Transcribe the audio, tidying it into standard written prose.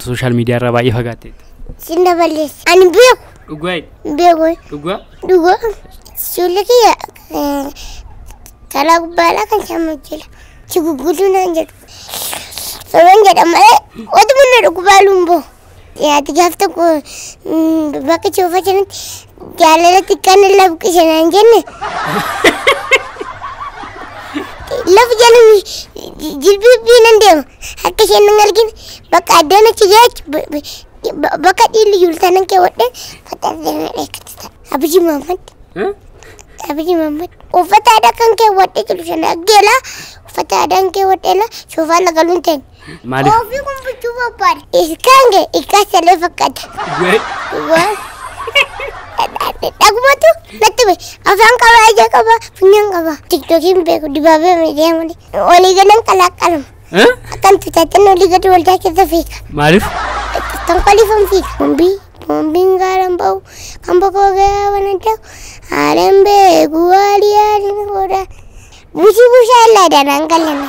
social media irraa baay'ee fagaatte. Sinda balleessa. Ani beeku. Dhugaay. Beeku. Dhugaa. Suulikiya karaa gubbaadhaa kan shaamachila. Chigugguduu naan jedhu. Soban jedhama oduma na dhugubaa lumboo. Yaati gaaf tokko bakka coofa sanatti jaalalatti kan labuqqise naan jenne. Lafa jalami jilbii nan deema. Akka isheen nan argine bakka addaan achi jaachu bakka dhiilli jultaanan keewwadhe faxaasee dheekatisa. Abiji Muhammad. Abiji Muhammad. Uffata aadaa kan keewwadhe jiru sana aggeelaa uffata aadaan keewwadheela soofaa lagaluun ta'e. Maaliif? Ofii kumbachuu barbaada. Iskaange ikaasalee fakkaata. Dhagumatu natti be afaan qabaa ija qabaa funyaan qabaa. Tiktookiin beeku dibaabee miidiyaa malee walii galan qalaqalama. Akkan tutaatiin walii gadi waldaa keessa fiiga. Maaliif? Tanqalifan fiiga. Bombiin gaaraan bahu kan bakka gahaa wanadda haalaan beeku waalii yaadin godha. Bushii bushaa illaa danaan qal'ana.